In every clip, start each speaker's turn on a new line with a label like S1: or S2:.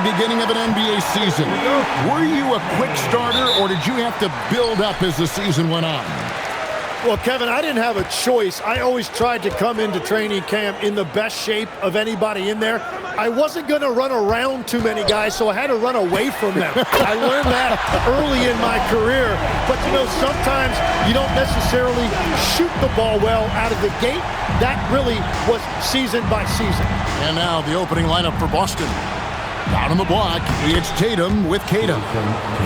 S1: beginning of an NBA season. Were you a quick starter, or did you have to build up as the season went on?
S2: Well, Kevin, I didn't have a choice. I always tried to come into training camp in the best shape of anybody in there. I wasn't going to run around too many guys, so I had to run away from them. I learned that early in my career. But, you know, sometimes you don't necessarily shoot the ball well out of the gate. That really was season by season.
S1: And now the opening lineup for Boston. Down on the block, it's Tatum with Tatum.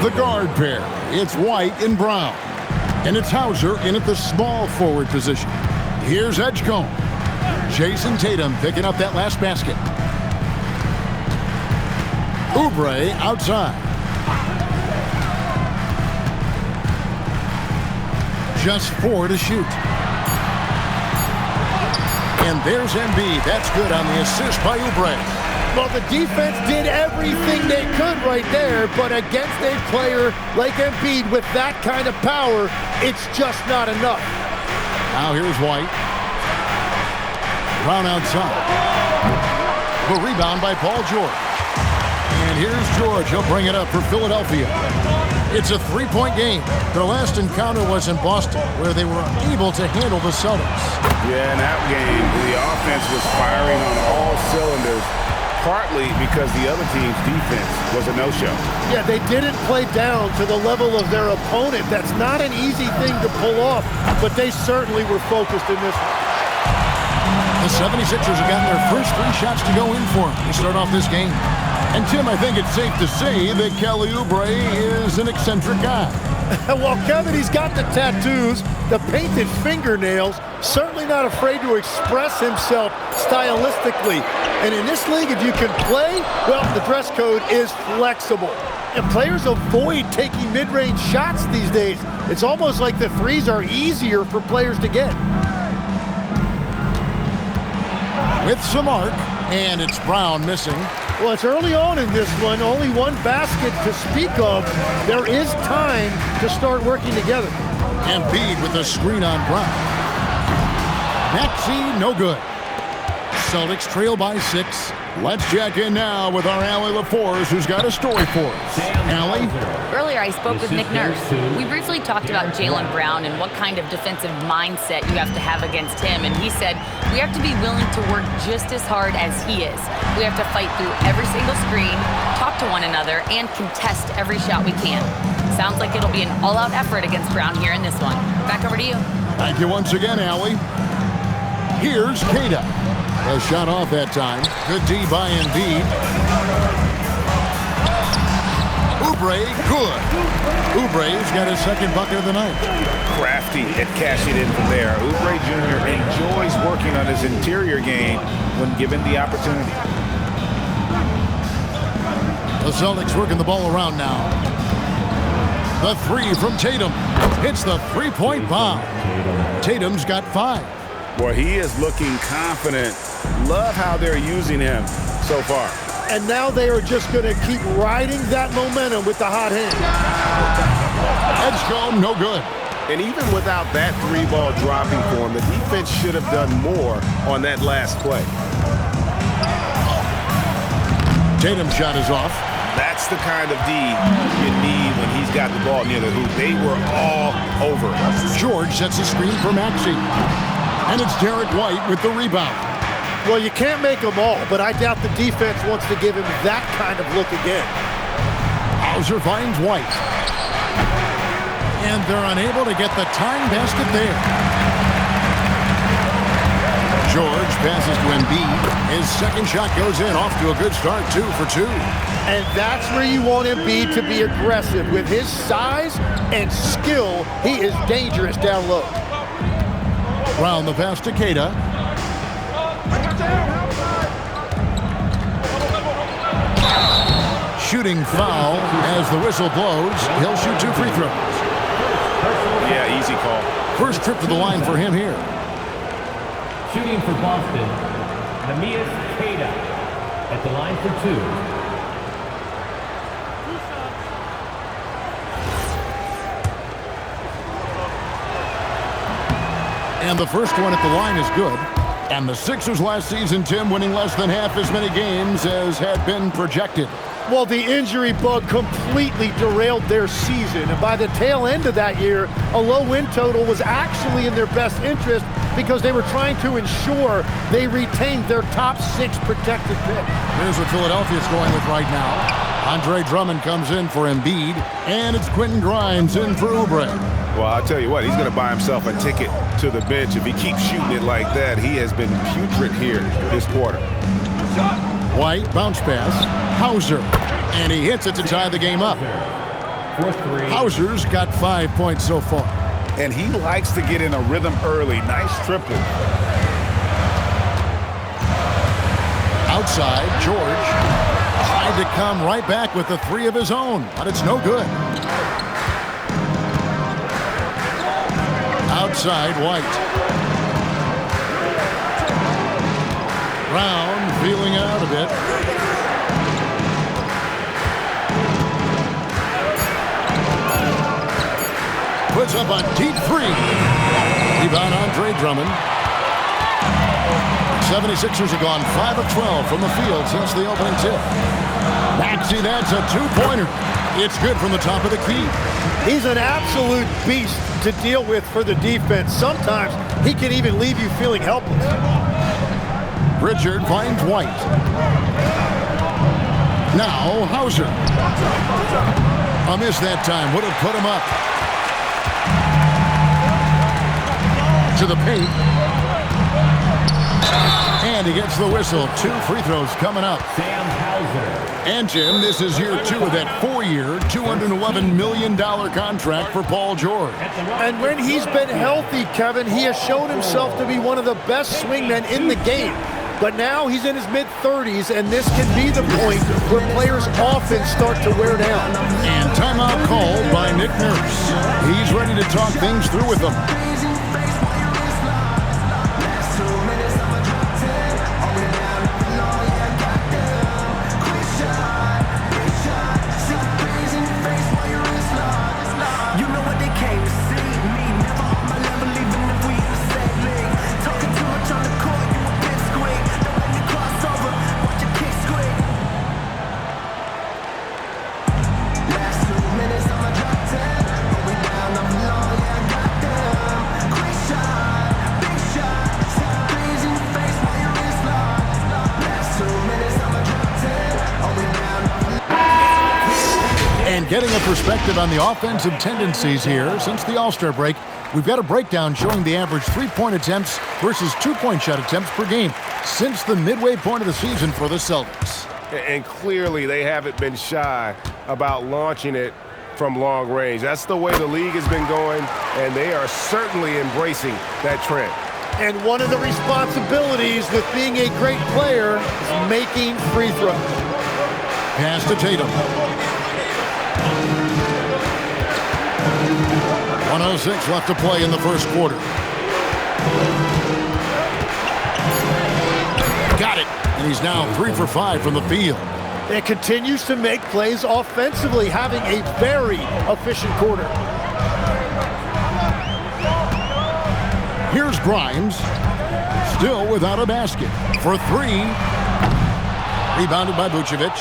S1: The guard pair, it's White and Brown. And it's Hauser in at the small forward position. Here's Edgecombe. Jason Tatum picking up that last basket. Oubre outside. Just 4 to shoot. And there's Embiid. That's good on the assist by Oubre.
S2: Well, the defense did everything they could right there, but against a player like Embiid with that kind of power, it's just not enough.
S1: Now here's White. Brown outside. The rebound by Paul George. And here's George. He'll bring it up for Philadelphia. It's a 3-point game. Their last encounter was in Boston, where they were able to handle the Celtics.
S3: Yeah, in that game, the offense was firing on all cylinders, partly because the other team's defense was a no-show.
S2: Yeah, they didn't play down to the level of their opponent. That's not an easy thing to pull off, but they certainly were focused in this one.
S1: The 76ers have gotten their first 3 shots to go in for them to start off this game. And, Tim, I think it's safe to say that Kelly Oubre is an eccentric guy.
S2: Well, Kevin, he's got the tattoos, the painted fingernails, certainly not afraid to express himself stylistically. And in this league, if you can play, well, the dress code is flexible. And players avoid taking mid-range shots these days. It's almost like the threes are easier for players to get.
S1: With some arc, and it's Brown missing.
S2: Well, it's early on in this one. Only one basket to speak of. There is time to start working together.
S1: Embiid with a screen on Brown. Maxey, no good. Celtics trail by 6. Let's check in now with our Allie LaForce, who's got a story for us. Allie?
S4: Earlier, I spoke with Nick Nurse. We briefly talked about Jaylen Brown and what kind of defensive mindset you have to have against him, and he said, we have to be willing to work just as hard as he is. We have to fight through every single screen, talk to one another, and contest every shot we can. Sounds like it'll be an all-out effort against Brown here in this one. Back over to you.
S1: Thank you once again, Allie. Here's Kata. A shot off that time. Good D by Embiid. Oubre, good. Oubre's got his second bucket of the night.
S3: Crafty at cashing in from there. Oubre Jr. enjoys working on his interior game when given the opportunity.
S1: The Celtics working the ball around now. The 3 from Tatum. Hits the 3-point bomb. Tatum's got 5.
S3: Boy, he is looking confident. Love how they're using him so far.
S2: And now they are just going to keep riding that momentum with the hot hand.
S1: Edgecombe, no good.
S3: And even without that 3-ball dropping for him, the defense should have done more on that last play.
S1: Tatum's shot is off.
S3: That's the kind of D you need when he's got the ball near the hoop. They were all over it.
S1: George sets a screen for Maxey. And it's Derek White with the rebound.
S2: Well, you can't make them all, but I doubt the defense wants to give him that kind of look again.
S1: Hauser finds White. And they're unable to get the tying basket there. George passes to Embiid. His second shot goes in, off to a good start, 2 for 2.
S2: And that's where you want Embiid to be aggressive. With his size and skill, he is dangerous down low.
S1: Brown the pass to Kata. Shooting foul as the whistle blows. He'll shoot 2 free throws.
S3: Yeah, easy call.
S1: First trip to the line for him here.
S5: Shooting for Boston, Neemias Queta at the line for 2.
S1: And the first one at the line is good. And the Sixers last season, Tim, winning less than half as many games as had been projected.
S2: Well, the injury bug completely derailed their season. And by the tail end of that year, a low win total was actually in their best interest because they were trying to ensure they retained their top 6 protected pick.
S1: Here's what Philadelphia's going with right now. Andre Drummond comes in for Embiid, and it's Quentin Grimes in for Oubre.
S3: Well, I'll tell you what, he's going to buy himself a ticket to the bench. If he keeps shooting it like that, he has been putrid here this quarter.
S1: White, bounce pass, Hauser, and he hits it to tie the game up. Hauser's got 5 points so far.
S3: And he likes to get in a rhythm early. Nice triple.
S1: Outside, George tried to come right back with the 3 of his own, but it's no good. Outside, White. Brown feeling out a bit. Puts up a deep 3. Rebound Andre Drummond. 76ers have gone 5 of 12 from the field since the opening tip. Maxey, that's a 2-pointer. It's good from the top of the key.
S2: He's an absolute beast to deal with for the defense. Sometimes he can even leave you feeling helpless.
S1: Pritchard finds White. Now Hauser. A miss that time. Would have put him up. To the paint. And he gets the whistle. 2 free throws coming up.
S5: Sam Hauser.
S1: And Jim, this is year 2 of that 4-year, $211 million contract for Paul George.
S2: And when he's been healthy, Kevin, he has shown himself to be one of the best swingmen in the game. But now he's in his mid-30s, and this can be the point where players often start to wear down.
S1: And timeout called by Nick Nurse. He's ready to talk things through with them. Getting a perspective on the offensive tendencies here since the All-Star break, we've got a breakdown showing the average 3-point attempts versus 2-point shot attempts per game since the midway point of the season for the Celtics.
S3: And clearly they haven't been shy about launching it from long range. That's the way the league has been going, and they are certainly embracing that trend.
S2: And one of the responsibilities with being a great player is making free throws.
S1: Pass to Tatum. 1:06 left to play in the first quarter. Got it. And he's now 3 for 5 from the field.
S2: It continues to make plays offensively, having a very efficient quarter.
S1: Here's Grimes. Still without a basket. For 3. Rebounded by Vucevic.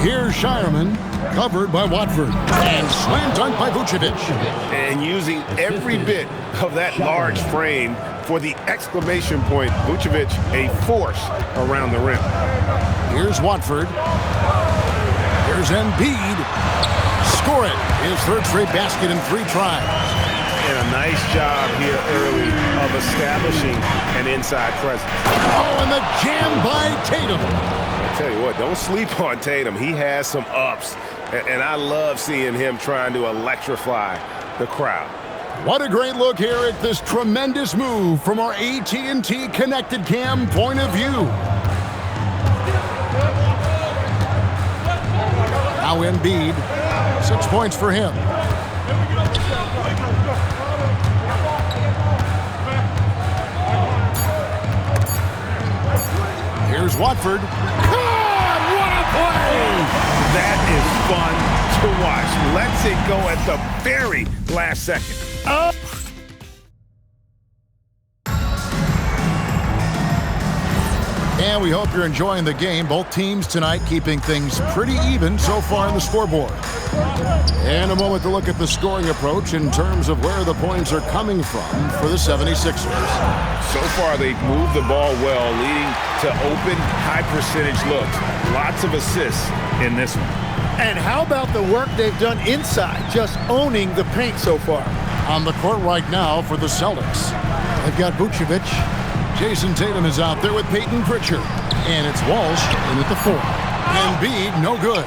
S1: Here's Shireman, covered by Watford, and slam dunk by Vucevic.
S3: And using every bit of that large frame for the exclamation point, Vucevic, a force around the rim.
S1: Here's Watford. Here's Embiid. Score it. His 3rd straight basket in 3 tries.
S3: And a nice job here early of establishing an inside presence.
S1: Oh, and the jam by Tatum.
S3: Tell you what, don't sleep on Tatum. He has some ups, and I love seeing him trying to electrify the crowd.
S1: What a great look here at this tremendous move from our AT&T Connected Cam point of view. Now Embiid, 6 points for him. Here's Watford.
S3: That is fun to watch. Lets it go at the very last second.
S1: And we hope you're enjoying the game. Both teams tonight keeping things pretty even so far on the scoreboard. And a moment to look at the scoring approach in terms of where the points are coming from for the 76ers.
S6: So far, they've moved the ball well, leading to open, high-percentage looks. Lots of assists in this one.
S2: And how about the work they've done inside, just owning the paint so far?
S1: On the court right now for the Celtics, they've got Vucevic. Jason Tatum is out there with Peyton Pritchard. And it's Walsh in at the 4. Embiid, no good.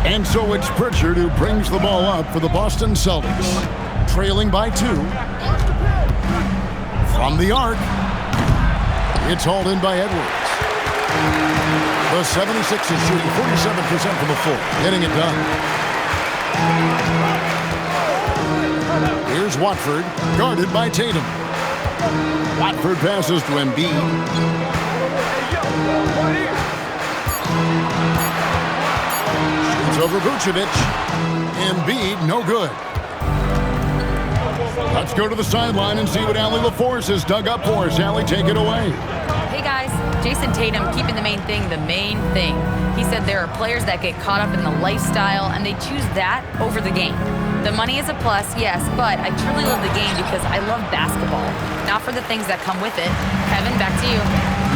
S1: And so it's Pritchard who brings the ball up for the Boston Celtics. Trailing by 2. From the arc, it's hauled in by Edwards. The 76ers shooting 47% from the floor, getting it done. Here's Watford, guarded by Tatum. Watford passes to Embiid. Shoots over Vucevic. Embiid, no good. Let's go to the sideline and see what Allie LaForce has dug up for us. Allie, take it away.
S4: Hey guys, Jason Tatum keeping the main thing. He said there are players that get caught up in the lifestyle and they choose that over the game. The money is a plus, yes, but I truly love the game because I love basketball, not for the things that come with it. Kevin, back to you.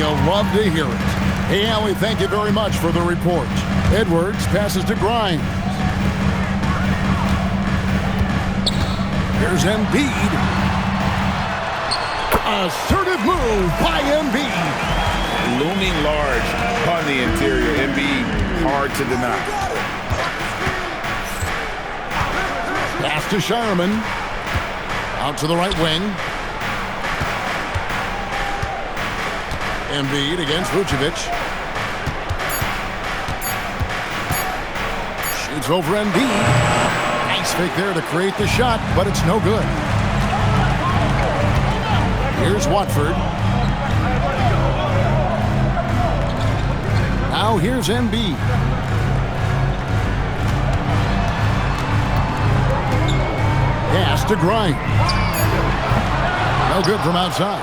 S1: You'll love to hear it. Hey, Allie, thank you very much for the report. Edwards passes to Grimes. Here's Embiid. Assertive move by Embiid.
S6: Looming large on the interior. Embiid, hard to deny.
S1: Pass to Sharman. Out to the right wing. Embiid against Vucevic. Shoots over Embiid. Nice fake there to create the shot, but it's no good. Here's Watford. Now here's Embiid. Pass to Grimes. No good from outside.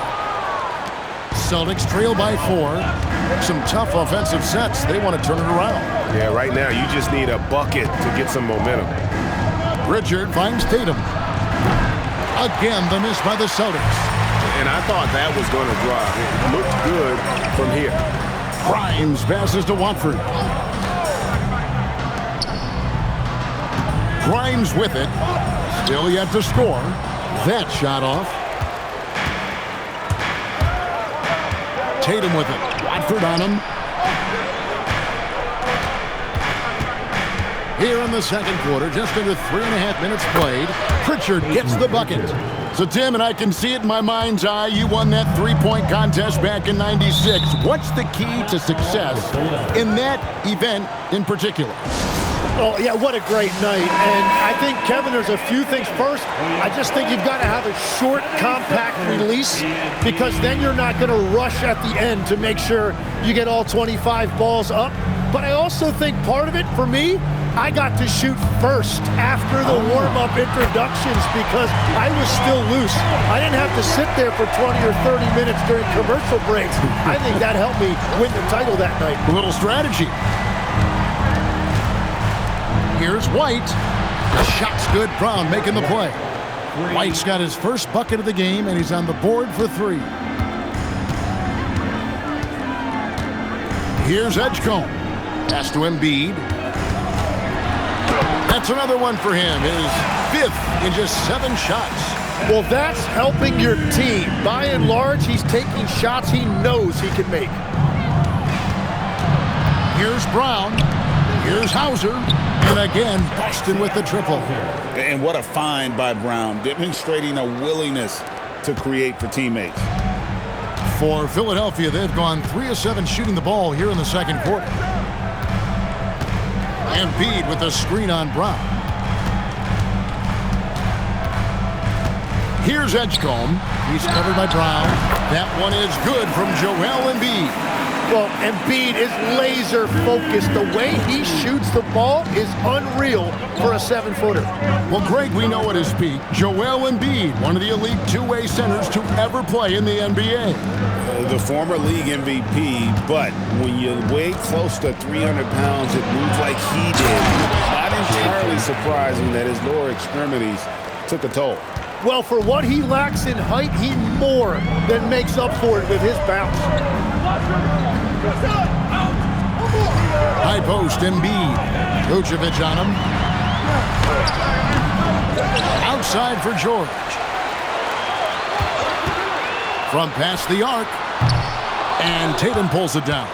S1: Celtics trail by 4. Some tough offensive sets. They want to turn it around.
S3: Yeah, right now you just need a bucket to get some momentum.
S1: Pritchard finds Tatum. Again, the miss by the Celtics.
S3: And I thought that was going to drop. It looked good from here.
S1: Grimes passes to Watford. Grimes with it. Still yet to score. That shot off. Tatum with it. Watford on him. Here in the second quarter, just under 3.5 minutes played, Pritchard gets the bucket. So, Tim, and I can see it in my mind's eye, you won that three-point contest back in '96. What's the key to success in that event in particular?
S2: Oh, yeah, what a great night. And I think, Kevin, there's a few things. First, I just think you've got to have a short, compact release because then you're not going to rush at the end to make sure you get all 25 balls up. But I also think part of it, for me, I got to shoot first after the warm-up introductions because I was still loose. I didn't have to sit there for 20 or 30 minutes during commercial breaks. I think that helped me win the title that night.
S1: A little strategy. Here's White. The shot's good. Brown making the play. White's got his first bucket of the game, and he's on the board for 3. Here's Edgecombe. Pass to Embiid. That's another one for him. His 5th in just 7 shots.
S2: Well, that's helping your team. By and large, he's taking shots he knows he can make.
S1: Here's Brown. Here's Hauser. And again, Boston with the triple.
S6: And what a find by Brown, demonstrating a willingness to create for teammates.
S1: For Philadelphia, they've gone 3 of 7 shooting the ball here in the second quarter. Embiid with the screen on Brown. Here's Edgecombe. He's covered by Brown. That one is good from Joel Embiid.
S2: Well, Embiid is laser focused. The way he shoots the ball is unreal for a 7-footer.
S1: Well, Greg, we know at his peak, Joel Embiid, one of the elite two-way centers to ever play in the NBA.
S6: The former league MVP, but when you weigh close to 300 pounds, it moves like he did. Not entirely surprising that his lower extremities took a toll.
S2: Well, for what he lacks in height, he more than makes up for it with his bounce.
S1: High post, Embiid. Vucevic on him. Outside for George. From past the arc. And Tatum pulls it down.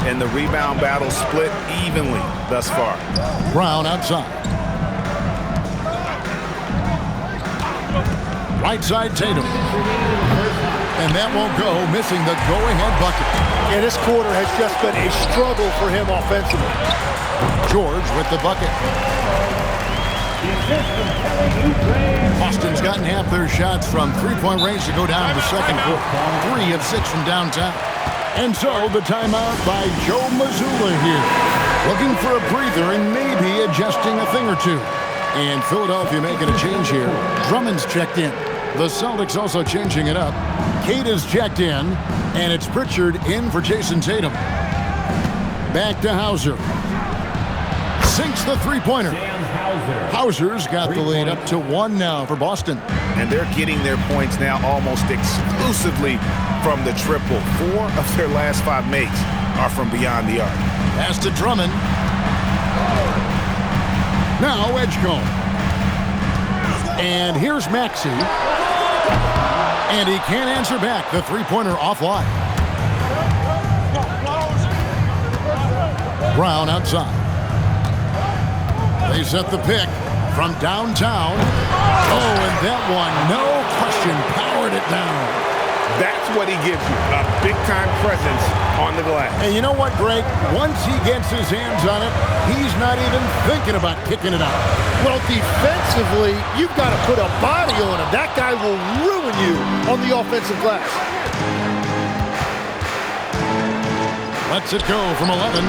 S6: And the rebound battle split evenly thus far.
S1: Brown outside. Right side, Tatum. And that won't go, missing the go-ahead bucket.
S2: Yeah, this quarter has just been a struggle for him offensively.
S1: George with the bucket. Boston's gotten half their shots from three-point range to go down to the second quarter. 3 of 6 from downtown. And so the timeout by Joe Mazzulla here. Looking for a breather and maybe adjusting a thing or two. And Philadelphia making a change here. Drummond's checked in. The Celtics also changing it up. Kate is checked in, and it's Pritchard in for Jason Tatum. Back to Hauser. Sinks the three-pointer. Hauser's got the lead up to 1 now for Boston.
S6: And they're getting their points now almost exclusively from the triple. 4 of their last 5 makes are from beyond the arc.
S1: Pass to Drummond. Now Edgecombe. And here's Maxey. And he can't answer back. The three-pointer offline. Brown outside. They set the pick from downtown. Oh, and that one, no question, powered it down.
S6: That's what he gives you, a big-time presence on the glass.
S1: And you know what, Greg? Once he gets his hands on it, he's not even thinking about kicking it out.
S2: Well, defensively, you've got to put a body on him. That guy will ruin you on the offensive glass.
S1: Lets it go from 11.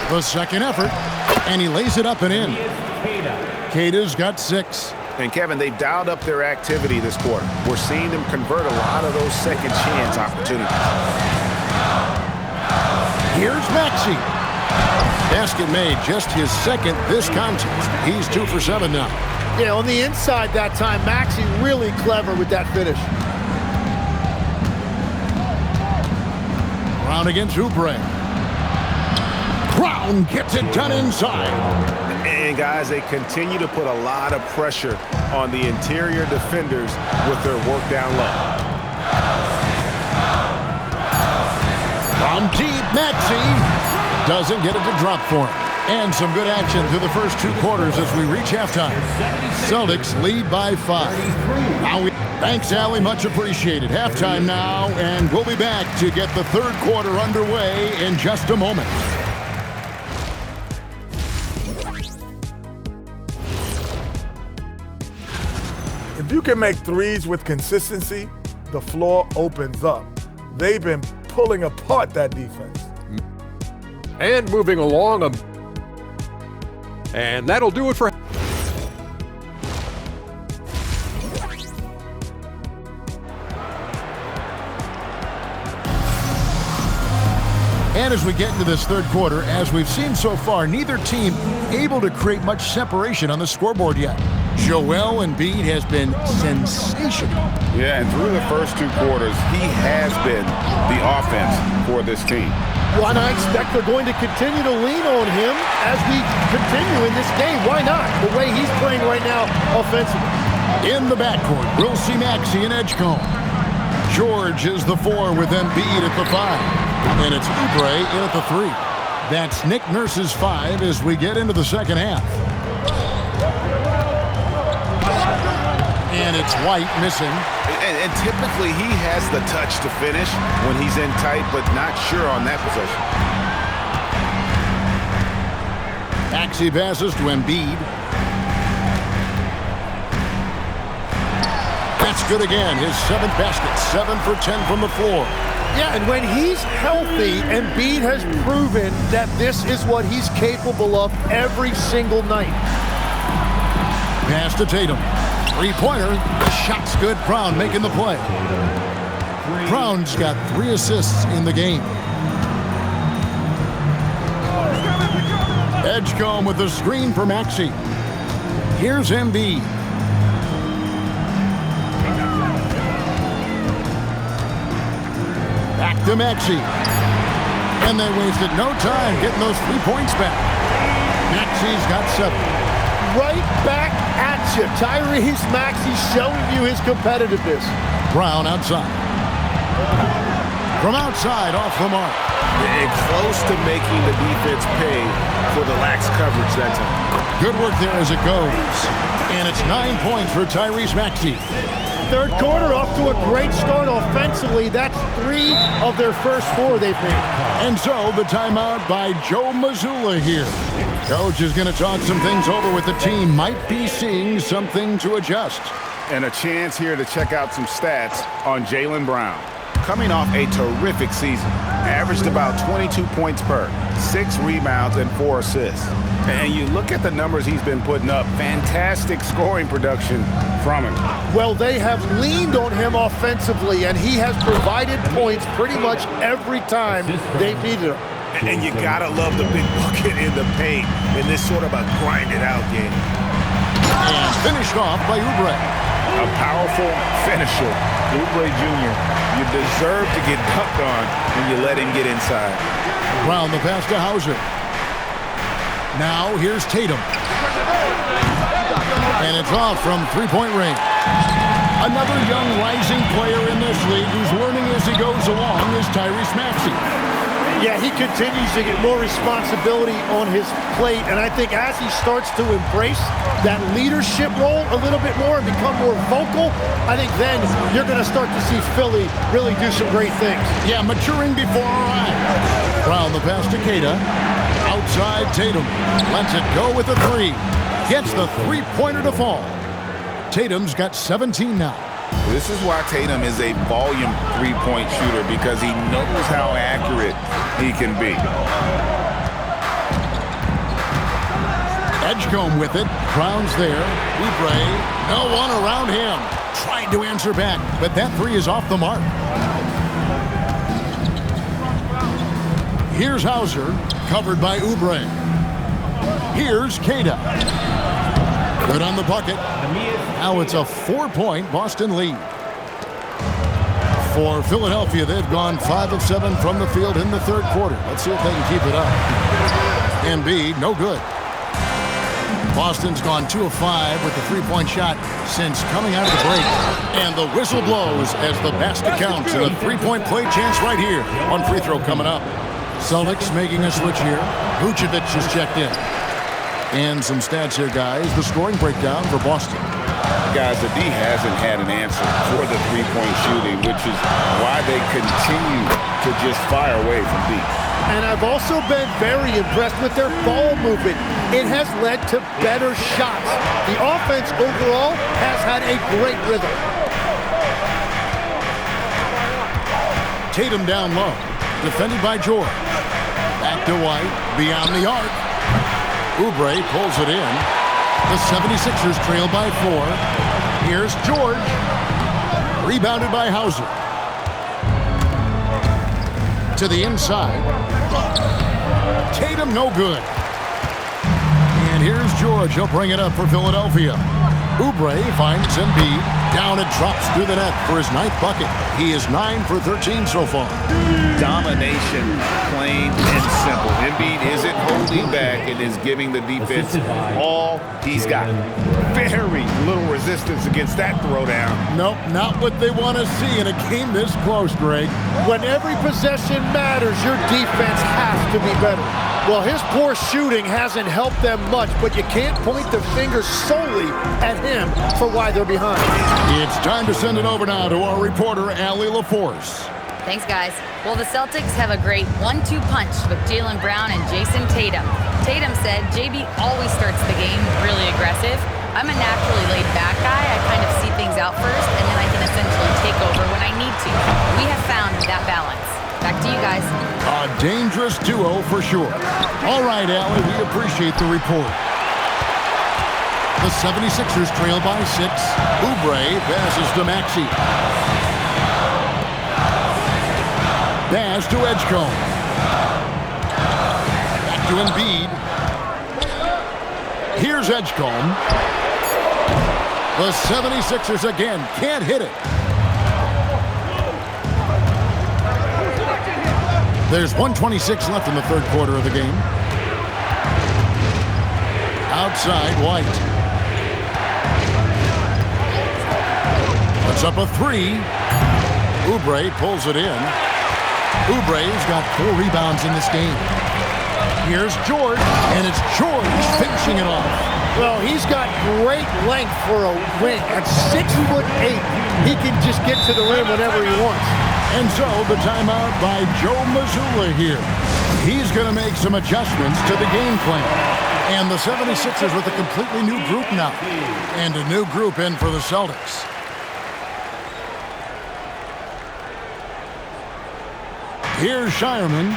S1: The second effort, and he lays it up and in. Keita's got 6.
S6: And, Kevin, they've dialed up their activity this quarter. We're seeing them convert a lot of those second chance opportunities.
S1: Here's Maxey. Basket made, just his second this contest. He's 2 for 7 now.
S2: Yeah, on the inside that time, Maxey really clever with that finish.
S1: Brown against Oubre. Brown gets it done inside.
S6: And, guys, they continue to put a lot of pressure on the interior defenders with their work down low.
S1: From deep, Maxey doesn't get it to drop for him. And some good action through the first 2 quarters as we reach halftime. Celtics lead by 5. Thanks, Allie. Much appreciated. Halftime now, and we'll be back to get the third quarter underway in just a moment.
S7: If you can make threes with consistency, the floor opens up. They've been pulling apart that defense.
S8: And moving along. And that'll do it for...
S1: And as we get into this third quarter, as we've seen so far, neither team able to create much separation on the scoreboard yet. Joel Embiid has been sensational.
S6: Yeah, and through the first 2 quarters, he has been the offense for this team.
S2: Well, and I expect they're going to continue to lean on him as we continue in this game. Why not? The way he's playing right now offensively.
S1: In the backcourt, we'll see Maxey and Edgecombe. George is the 4 with Embiid at the 5. And it's Oubre in at the 3. That's Nick Nurse's 5 as we get into the second half. And it's White missing.
S6: And typically he has the touch to finish when he's in tight, but not sure on that possession.
S1: Maxey passes to Embiid. That's good again. His 7th basket. 7 for 10 from the floor.
S2: Yeah, and when he's healthy, Embiid has proven that this is what he's capable of every single night.
S1: Pass to Tatum. Three-pointer. The shot's good. Brown making the play. Brown's got 3 assists in the game. Edgecombe with the screen for Maxey. Here's Embiid. Back to Maxey. And they wasted no time getting those 3 points back. Maxey's got 7.
S2: Right back at you. Tyrese Maxey showing you his competitiveness.
S1: Brown outside. From outside, off the mark.
S3: And close to making the defense pay for the lax coverage that time.
S1: Good work there as it goes. And it's 9 points for Tyrese Maxey.
S2: Third quarter off to a great start offensively. That's 3 of their first 4 they've made.
S1: And so the timeout by Joe Mazzulla here. Coach is going to talk some things over with the team. Might be seeing something to adjust.
S6: And a chance here to check out some stats on Jaylen Brown. Coming off a terrific season, averaged about 22 points per, 6 rebounds and 4 assists. And you look at the numbers he's been putting up, fantastic scoring production from him.
S2: Well, they have leaned on him offensively, and he has provided points pretty much every time they've needed him.
S3: And you gotta love the big bucket in the paint in this sort of a grind-it-out game.
S1: And finished off by Oubre.
S6: A powerful finisher, Oubre Jr. You deserve to get dunked on when you let him get inside.
S1: Brown the pass to Hauser. Now here's Tatum. And it's off from 3-point range. Another young rising player in this league who's learning as he goes along is Tyrese Maxey.
S2: Yeah, he continues to get more responsibility on his plate, and I think as he starts to embrace that leadership role a little bit more and become more vocal, I think then you're going to start to see Philly really do some great things.
S1: Yeah, maturing before our eyes. Brown the pass to Keita. Outside Tatum. Lets it go with a 3. Gets the 3-pointer to fall. Tatum's got 17 now.
S6: This is why Tatum is a volume 3-point shooter, because he knows how accurate he can be.
S1: Edgecombe with it. Brown's there. Oubre. No one around him. Tried to answer back, but that 3 is off the mark. Here's Hauser, covered by Oubre. Here's Keita. Good on the bucket. Now it's a 4-point Boston lead. For Philadelphia, they've gone 5 of 7 from the field in the third quarter. Let's see if they can keep it up. Embiid, no good. Boston's gone 2 of 5 with the 3-point shot since coming out of the break. And the whistle blows as the basket counts, and a 3-point play chance right here on free throw coming up. Celtics making a switch here. Vucevic is checked in. And some stats here, guys. The scoring breakdown for Boston.
S6: Guys, the D hasn't had an answer for the 3-point shooting, which is why they continue to just fire away from deep.
S2: And I've also been very impressed with their ball movement. It has led to better shots. The offense overall has had a great rhythm.
S1: Tatum down low. Defended by George. Back to White. Beyond the arc. Oubre pulls it in. The 76ers trail by 4. Here's George. Rebounded by Hauser. To the inside. Tatum no good. And here's George. He'll bring it up for Philadelphia. Oubre finds Embiid. Down and drops through the net for his 9th bucket. He is 9 for 13 so far.
S6: Domination, plain and simple. Embiid isn't holding back and is giving the defense all he's got. Very little resistance against that throwdown.
S1: Nope, not what they want to see in a game this close, Greg.
S2: When every possession matters, your defense has to be better. Well, his poor shooting hasn't helped them much, but you can't point the finger solely at him for why they're behind.
S1: It's time to send it over now to our reporter, Allie LaForce.
S4: Thanks, guys. Well, the Celtics have a great 1-2 punch with Jaylen Brown and Jason Tatum. Tatum said JB always starts the game really aggressive. I'm a naturally laid-back guy. I kind of see things out first, and then I can essentially take over when I need to. We have found that balance. Back to you guys.
S1: A dangerous duo for sure. All right, Allie, we appreciate the report. The 76ers trail by 6. Oubre passes to Maxey. Pass to Edgecombe. Back to Embiid. Here's Edgecombe. The 76ers again can't hit it. There's 1:26 left in the third quarter of the game. Outside, White. Puts up a 3. Oubre pulls it in. Oubre's got 4 rebounds in this game. Here's George, and it's George finishing it off.
S2: Well, he's got great length for a wing. At 6'8", he can just get to the rim whenever he wants.
S1: And so the timeout by Joe Mazzulla here. He's going to make some adjustments to the game plan. And the 76ers with a completely new group now. And a new group in for the Celtics. Here's Shireman.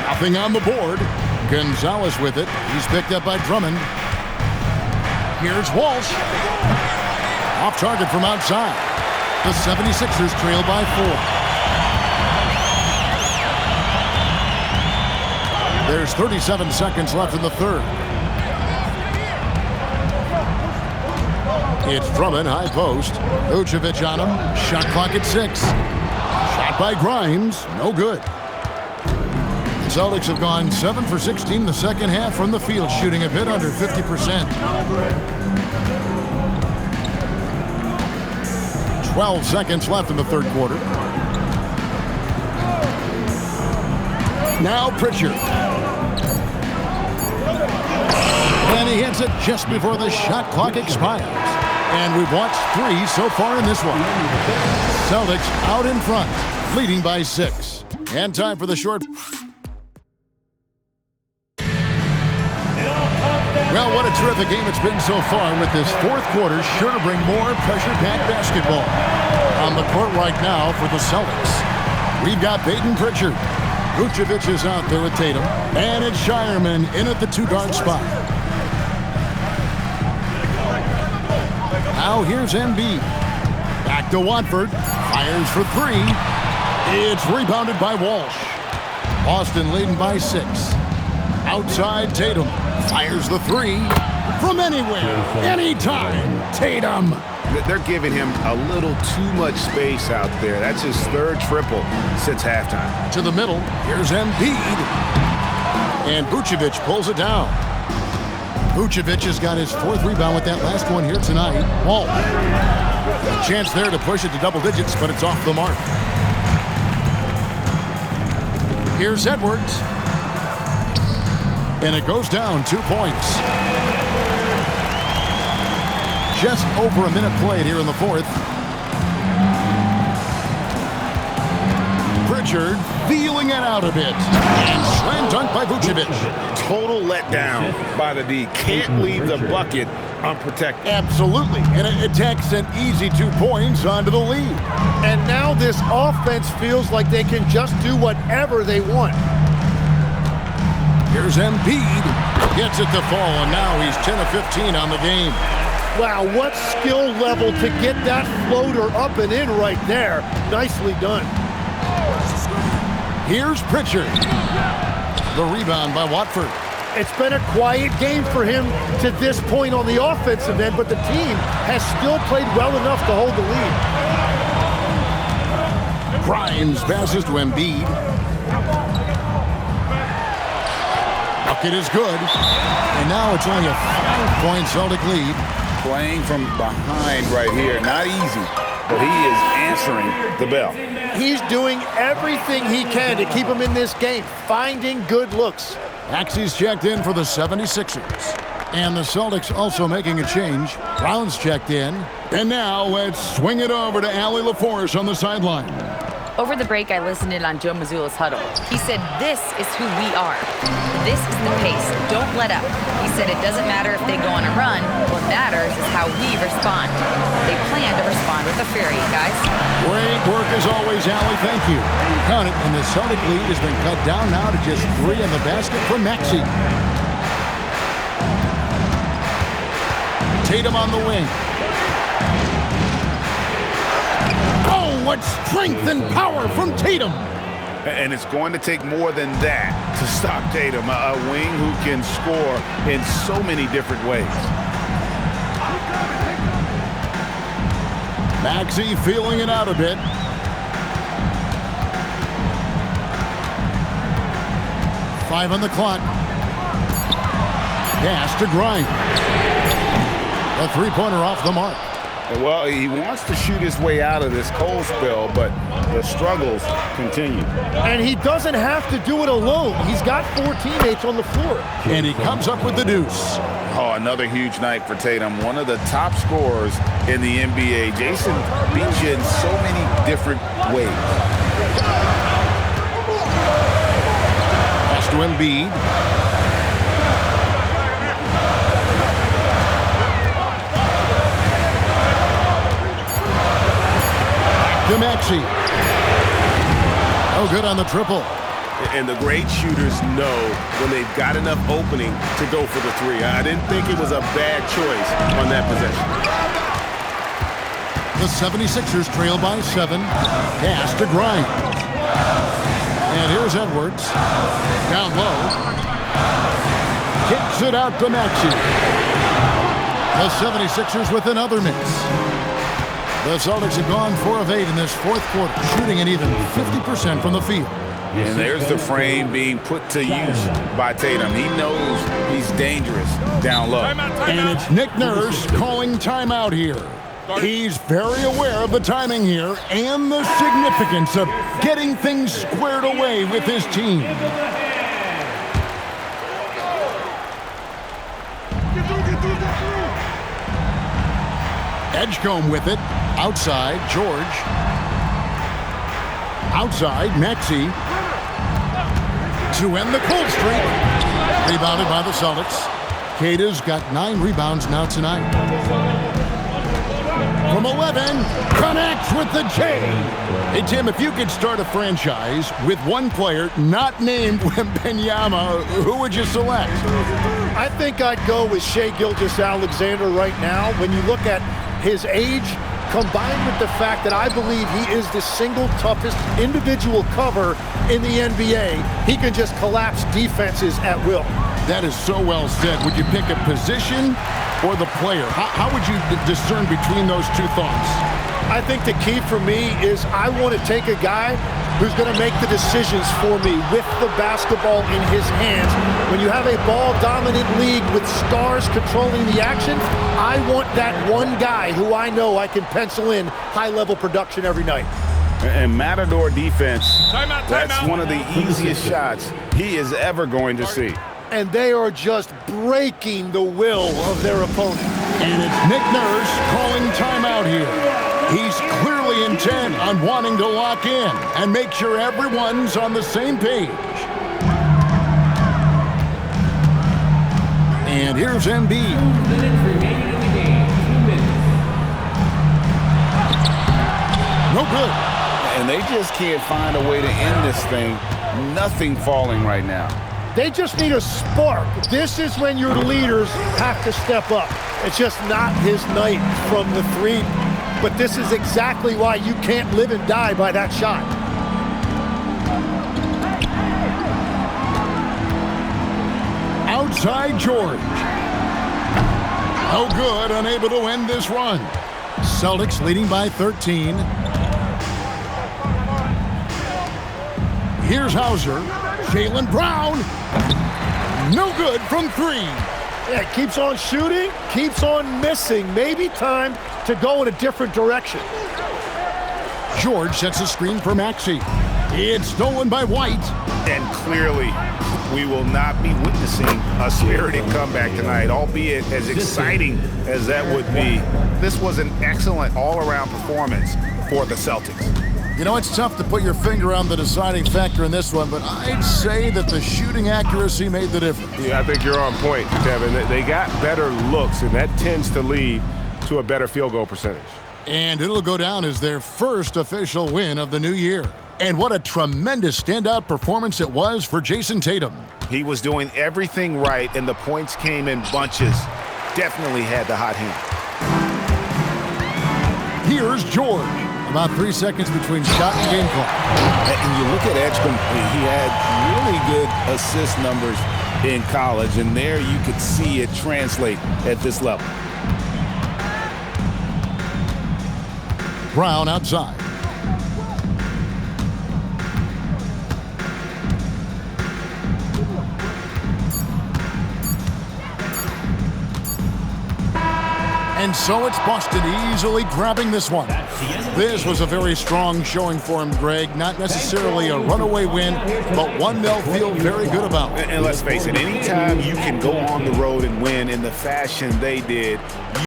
S1: Nothing on the board. Gonzalez with it. He's picked up by Drummond. Here's Walsh. Off target from outside. The 76ers trail by 4. There's 37 seconds left in the third. It's Drummond, high post. Vucevic on him. Shot clock at 6. Shot by Grimes. No good. The Celtics have gone 7 for 16 the second half from the field, shooting a bit under 50%. 12 seconds left in the third quarter. Now Pritchard. And he hits it just before the shot clock expires. And we've watched 3 so far in this one. Celtics out in front, leading by 6. And time for the short. Well, what a terrific game it's been so far, with this fourth quarter sure to bring more pressure-packed basketball. On the court right now for the Celtics, we've got Peyton Pritchard. Vucevic is out there with Tatum. And it's Shireman in at the 2-guard spot. Now here's Embiid. Back to Watford. Fires for 3. It's rebounded by Walsh. Boston leading by 6. Outside Tatum. Fires the 3. From anywhere, anytime, Tatum.
S6: They're giving him a little too much space out there. That's his 3rd triple since halftime.
S1: To the middle, here's Embiid. And Vucevic pulls it down. Vucevic has got his 4th rebound with that last one here tonight. Walsh. A chance there to push it to double digits, but it's off the mark. Here's Edwards. And it goes down 2 points. Just over a minute played here in the fourth. Pritchard feeling it out a bit. And slam dunk by Vucevic.
S6: Total letdown by the D. Can't leave the bucket unprotected.
S1: Absolutely. And it takes an easy 2 points onto the lead.
S2: And now this offense feels like they can just do whatever they want.
S1: Here's Embiid. Gets it to fall, and now he's 10 of 15 on the game.
S2: Wow, what skill level to get that floater up and in right there. Nicely done.
S1: Here's Pritchard. The rebound by Watford.
S2: It's been a quiet game for him to this point on the offensive end, but the team has still played well enough to hold the lead.
S1: Grimes passes to Embiid. Bucket is good. And now it's only a 5-point Celtic lead.
S6: Playing from behind right here. Not easy, but he is answering the bell.
S2: He's doing everything he can to keep him in this game, finding good looks.
S1: Maxey's checked in for the 76ers. And the Celtics also making a change. Brown's checked in. And now let's swing it over to Allie LaForce on the sideline.
S4: Over the break, I listened in on Joe Mazzulla's huddle. He said, this is who we are. This is the pace. Don't let up. He said it doesn't matter if they go on a run. What matters is how we respond. They plan to respond with a fury, guys.
S1: Great work as always, Allie. Thank you. Count it, and the Celtic lead has been cut down now to just 3 in the basket for Maxey. Tatum on the wing. Oh, what strength and power from Tatum.
S6: And it's going to take more than that to stop Tatum, a wing who can score in so many different ways.
S1: Maxey feeling it out a bit. Five on the clock. Gas to Grind. A three-pointer off the mark.
S6: Well, he wants to shoot his way out of this cold spell, but the struggles continue.
S2: And he doesn't have to do it alone. He's got 4 teammates on the floor.
S1: And he comes up with the deuce.
S6: Oh, another huge night for Tatum. One of the top scorers in the NBA. Jason beats you in so many different ways.
S1: Pass to Embiid. To Maxey. Oh, good on the triple.
S3: And the great shooters know when they've got enough opening to go for the three. I didn't think it was a bad choice on that possession.
S1: The 76ers trail by 7. Pass to Grind. And here's Edwards. Down low. Kicks it out to Maxey. The 76ers with another miss. The Celtics have gone 4 of 8 in this fourth quarter, shooting an even 50% from the field.
S6: And there's the frame being put to use by Tatum. He knows he's dangerous down low.
S1: And it's Nick Nurse calling timeout here. He's very aware of the timing here and the significance of getting things squared away with his team. Edgecombe with it. Outside, George. Outside, Maxey. To end the cold streak. Rebounded by the Celtics. Keita's got 9 rebounds now tonight. From 11, connects with the J. Hey, Tim, if you could start a franchise with one player not named Wembanyama, who would you select?
S2: I think I'd go with Shai Gilgeous-Alexander right now. When you look at his age, combined with the fact that I believe he is the single toughest individual cover in the NBA, he can just collapse defenses at will.
S1: That is so well said. Would you pick a position or the player? How would you discern between those two thoughts?
S2: I think the key for me is I want to take a guy who's going to make the decisions for me with the basketball in his hands. When you have a ball-dominant league with stars controlling the action, I want that one guy who I know I can pencil in high-level production every night.
S6: And Matador defense, that's one of the easiest shots he is ever going to see.
S2: And they are just breaking the will of their opponent.
S1: And it's Nick Nurse calling timeout here. He's clearly intent on wanting to lock in and make sure everyone's on the same page. And here's Embiid. No good.
S6: And they just can't find a way to end this thing. Nothing falling right now.
S2: They just need a spark. This is when your leaders have to step up. It's just not his night from the three. But this is exactly why you can't live and die by that shot.
S1: Outside George. No good, unable to end this run. Celtics leading by 13. Here's Hauser. Jaylen Brown. No good from 3.
S2: Yeah, keeps on shooting, keeps on missing. Maybe time to go in a different direction.
S1: George sets a screen for Maxey. It's stolen by White.
S3: And clearly, we will not be witnessing a spirited comeback tonight, albeit as exciting as that would be. This was an excellent all-around performance for the Celtics.
S1: You know, it's tough to put your finger on the deciding factor in this one, but I'd say that the shooting accuracy made the difference.
S3: Yeah, I think you're on point, Kevin. They got better looks, and that tends to lead to a better field goal percentage.
S1: And it'll go down as their first official win of the new year. And what a tremendous standout performance it was for Jason Tatum.
S6: He was doing everything right, and the points came in bunches. Definitely had the hot hand.
S1: Here's George. About 3 seconds between shot and game clock.
S6: And you look at Edgecombe, he had really good assist numbers in college, and there you could see it translate at this level.
S1: Brown outside. And so it's Boston easily grabbing this one. This was a very strong showing for him, Greg. Not necessarily a runaway win, but one they'll feel very good about.
S6: And let's face it, anytime you can go on the road and win in the fashion they did,